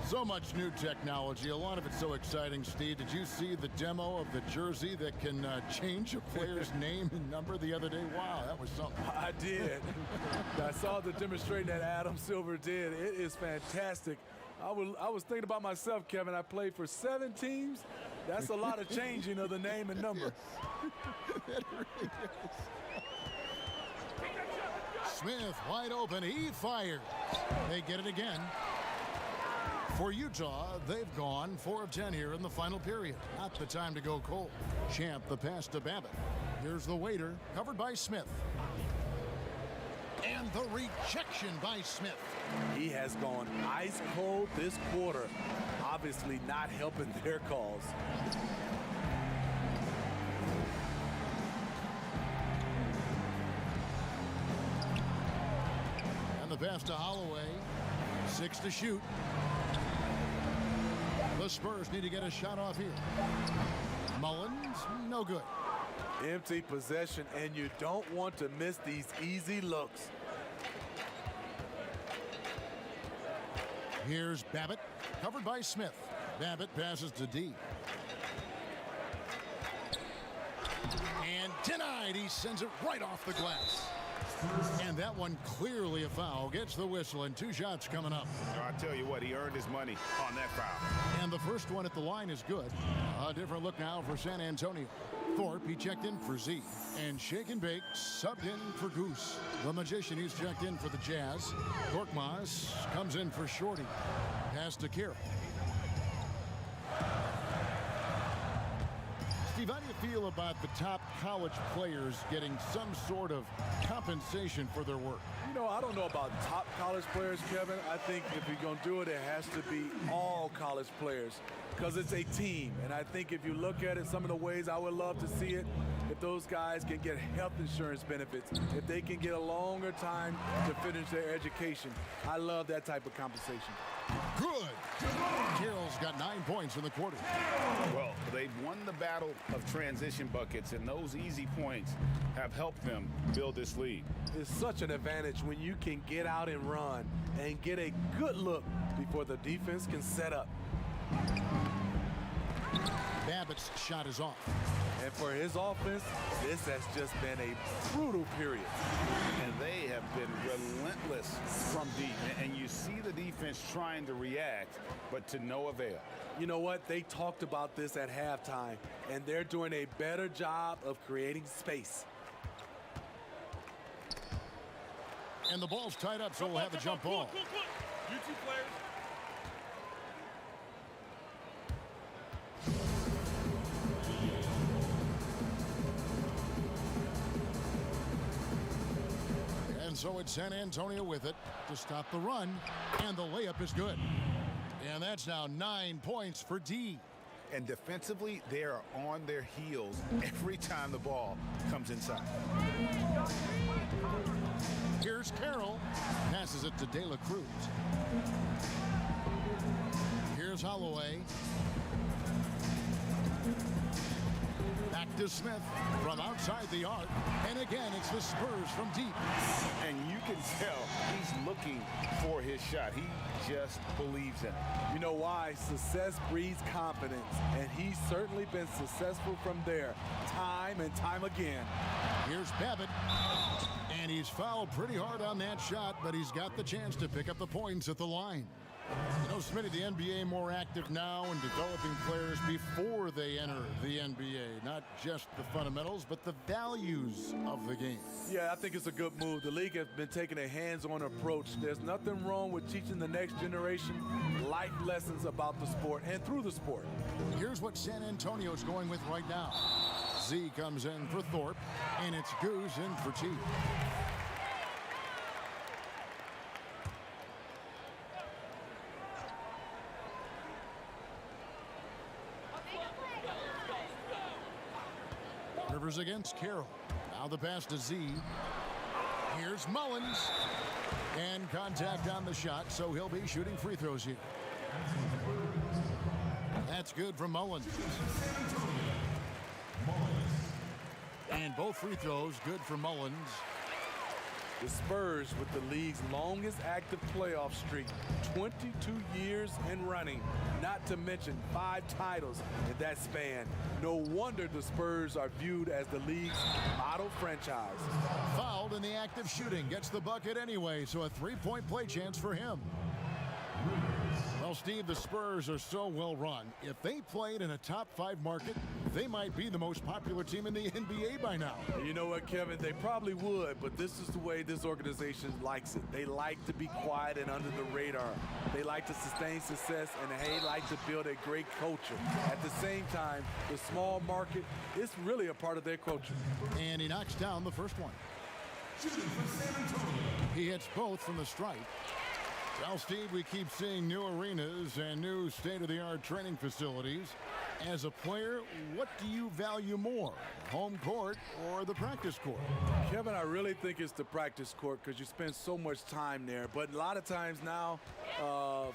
[SPEAKER 2] So much new technology, a lot of it so exciting. Steve, did you see the demo of the jersey that can change a player's name and number the other day? Wow, that was something.
[SPEAKER 1] I did. I saw the demonstration that Adam Silver did. It is fantastic. I was thinking about myself, Kevin. I played for 7 teams. That's a lot of changing of the name and number.
[SPEAKER 2] It really is. Smith wide open. He fires. They get it again. For Utah, they've gone 4 of 10 here in the final period. Not the time to go cold. Champ the pass to Babbitt. Here's the waiter, covered by Smith. And the rejection by Smith.
[SPEAKER 1] He has gone ice cold this quarter. Obviously not helping their cause.
[SPEAKER 2] And the pass to Holloway. 6 to shoot. The Spurs need to get a shot off here. Mullins, no good.
[SPEAKER 1] Empty possession, and you don't want to miss these easy looks.
[SPEAKER 2] Here's Babbitt, covered by Smith. Babbitt passes to D. And denied. He sends it right off the glass. And that one clearly a foul. Gets the whistle, and 2 shots coming up.
[SPEAKER 3] I tell you what, he earned his money on that foul.
[SPEAKER 2] And the first one at the line is good. A different look now for San Antonio. Thorpe, he checked in for Z. And Shake and Bake subbed in for Goose. The Magician, he's checked in for the Jazz. Korkmaz comes in for Shorty. Pass to Carroll. Steve, how do you feel about the top college players getting some sort of compensation for their work?
[SPEAKER 1] You know, I don't know about top college players, Kevin. I think if you're going to do it, it has to be all college players because it's a team. And I think if you look at it, some of the ways I would love to see it, if those guys can get health insurance benefits, if they can get a longer time to finish their education. I love that type of compensation.
[SPEAKER 2] Good. Carroll's got 9 points in the quarter.
[SPEAKER 3] Well, they've won the battle of transition buckets, and those easy points have helped them build this lead.
[SPEAKER 1] It's such an advantage when you can get out and run and get a good look before the defense can set up.
[SPEAKER 2] Babbitt's shot is off.
[SPEAKER 1] And for his offense, this has just been a brutal period.
[SPEAKER 3] And they have been relentless from deep. And you see the defense trying to react, but to no avail.
[SPEAKER 1] You know what? They talked about this at halftime, and they're doing a better job of creating space.
[SPEAKER 2] And the ball's tied up, so we'll have a jump ball.
[SPEAKER 6] You two players.
[SPEAKER 2] And so it's San Antonio with it to stop the run, and the layup is good. And that's now 9 points for D.
[SPEAKER 3] And defensively, they are on their heels every time the ball comes inside.
[SPEAKER 2] Here's Carroll. Passes it to De La Cruz. Here's Holloway. Back to Smith from outside the arc. And again, it's the Spurs from deep.
[SPEAKER 3] And you can tell he's looking for his shot. He just believes in it.
[SPEAKER 1] You know why? Success breeds confidence, and he's certainly been successful from there, time and time again.
[SPEAKER 2] Here's Babbitt. And he's fouled pretty hard on that shot, but he's got the chance to pick up the points at the line. You know, Smitty, the NBA more active now in developing players before they enter the NBA. Not just the fundamentals, but the values of the game.
[SPEAKER 1] Yeah, I think it's a good move. The league has been taking a hands-on approach. There's nothing wrong with teaching the next generation life lessons about the sport and through the sport.
[SPEAKER 2] Here's what San Antonio's going with right now. Z comes in for Thorpe, and it's Goose in for T. Favors against Carroll. Now the pass to Z. Here's Mullins. And contact on the shot, so he'll be shooting free throws here. That's good from Mullins. And both free throws good for Mullins.
[SPEAKER 1] The Spurs with the league's longest active playoff streak, 22 years and running, not to mention 5 titles in that span. No wonder the Spurs are viewed as the league's model franchise.
[SPEAKER 2] Fouled in the act of shooting, gets the bucket anyway, so a 3-point play chance for him. Well, Steve, the Spurs are so well run. If they played in a top 5 market, they might be the most popular team in the NBA by now.
[SPEAKER 1] You know what, Kevin? They probably would, but this is the way this organization likes it. They like to be quiet and under the radar. They like to sustain success, and they like to build a great culture. At the same time, the small market is really a part of their culture.
[SPEAKER 2] And he knocks down the first one. He hits both from the stripe. Well, Steve, we keep seeing new arenas and new state-of-the-art training facilities. As a player, what do you value more, home court or the practice court?
[SPEAKER 1] Kevin, I really think it's the practice court because you spend so much time there. But a lot of times now,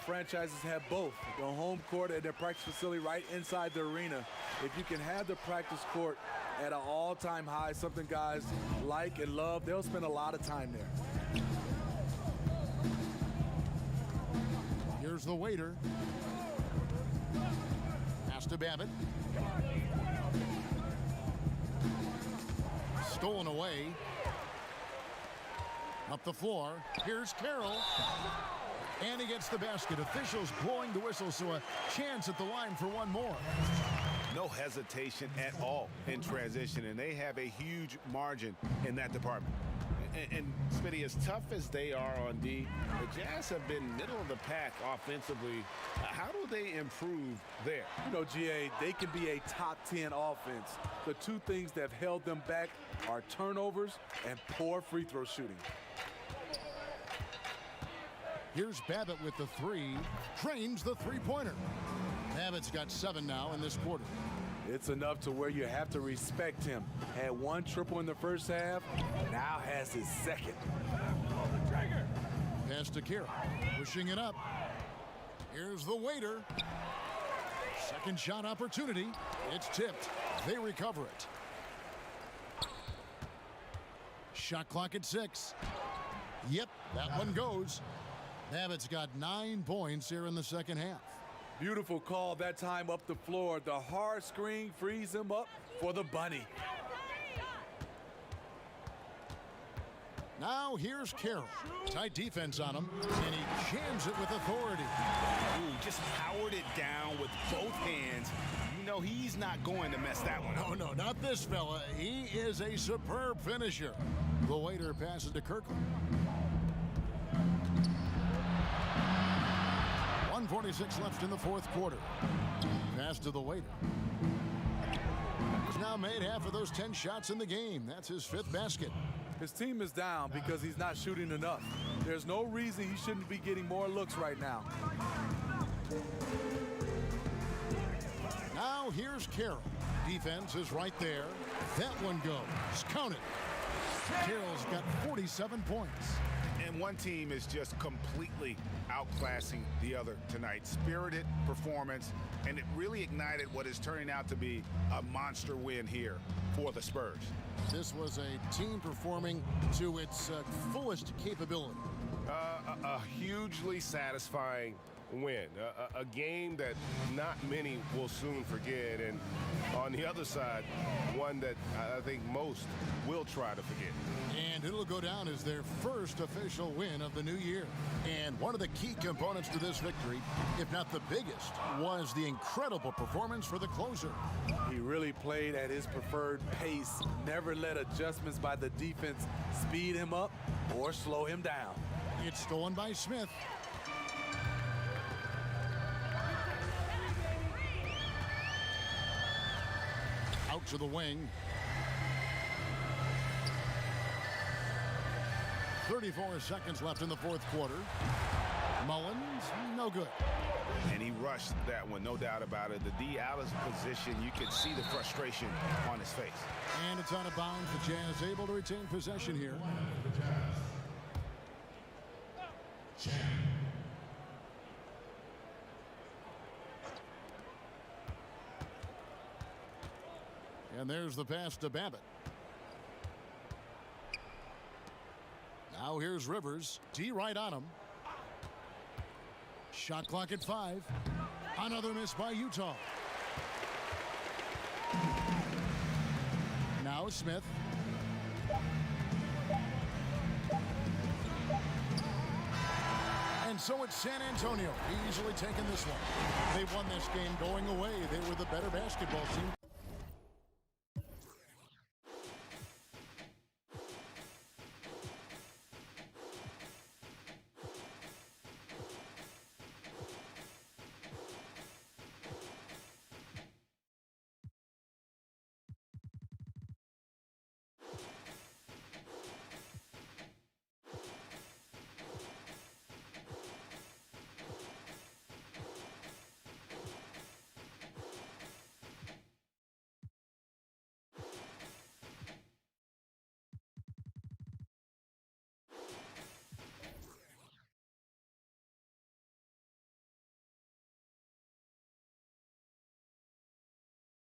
[SPEAKER 1] franchises have both, the home court and their practice facility right inside the arena. If you can have the practice court at an all-time high, something guys like and love, they'll spend a lot of time there.
[SPEAKER 2] Here's the waiter. Pass to Babbitt. Stolen away. Up the floor. Here's Carroll. And he gets the basket. Officials blowing the whistle, so a chance at the line for one more.
[SPEAKER 3] No hesitation at all in transition, and they have a huge margin in that department. And Smitty, as tough as they are on D, the Jazz have been middle of the pack offensively. How do they improve there?
[SPEAKER 1] You know, GA, they can be a top 10 offense. The two things that have held them back are turnovers and poor free throw shooting.
[SPEAKER 2] Here's Babbitt with the 3. Trains the three-pointer. Babbitt's got 7 now in this quarter.
[SPEAKER 1] It's enough to where you have to respect him. Had 1 triple in the first half, now has his second.
[SPEAKER 2] Pass to Carroll, pushing it up. Here's the waiter. Second shot opportunity. It's tipped. They recover it. Shot clock at 6. Yep, that one goes. Babbitt's got 9 points here in the second half.
[SPEAKER 1] Beautiful call that time up the floor. The hard screen frees him up for the bunny.
[SPEAKER 2] Now here's Carroll. Tight defense on him, and he jams it with authority.
[SPEAKER 3] Ooh, just powered it down with both hands. You know he's not going to mess that one up.
[SPEAKER 2] No, not this fella. He is a superb finisher. The waiter passes to Kirkland. 1:46 left in the fourth quarter. Pass to the waiter. He's now made half of those 10 shots in the game. That's his 5th basket.
[SPEAKER 1] His team is down because he's not shooting enough. There's no reason he shouldn't be getting more looks right now.
[SPEAKER 2] Now here's Carroll. Defense is right there. That one goes. Count it. Carroll's got 47 points.
[SPEAKER 3] And one team is just completely outclassing the other tonight. Spirited performance, and it really ignited what is turning out to be a monster win here for the Spurs.
[SPEAKER 2] This was a team performing to its fullest capability.
[SPEAKER 6] A hugely satisfying win. A game that not many will soon forget. And on the other side, one that I think most will try to forget.
[SPEAKER 2] And it'll go down as their first official win of the new year. And one of the key components to this victory, if not the biggest, was the incredible performance for the closer.
[SPEAKER 1] He really played at his preferred pace, never let adjustments by the defense speed him up or slow him down.
[SPEAKER 2] It's stolen by Smith. Out to the wing. 34 seconds left in the fourth quarter. Mullins, no good.
[SPEAKER 3] And he rushed that one, no doubt about it. The D out of position, you can see the frustration on his face.
[SPEAKER 2] And it's out of bounds. The Jazz able to retain possession here. And there's the pass to Babbitt. Now here's Rivers. D right on him. Shot clock at 5. Another miss by Utah. Now Smith. And so it's San Antonio easily taking this one. They won this game going away. They were the better basketball team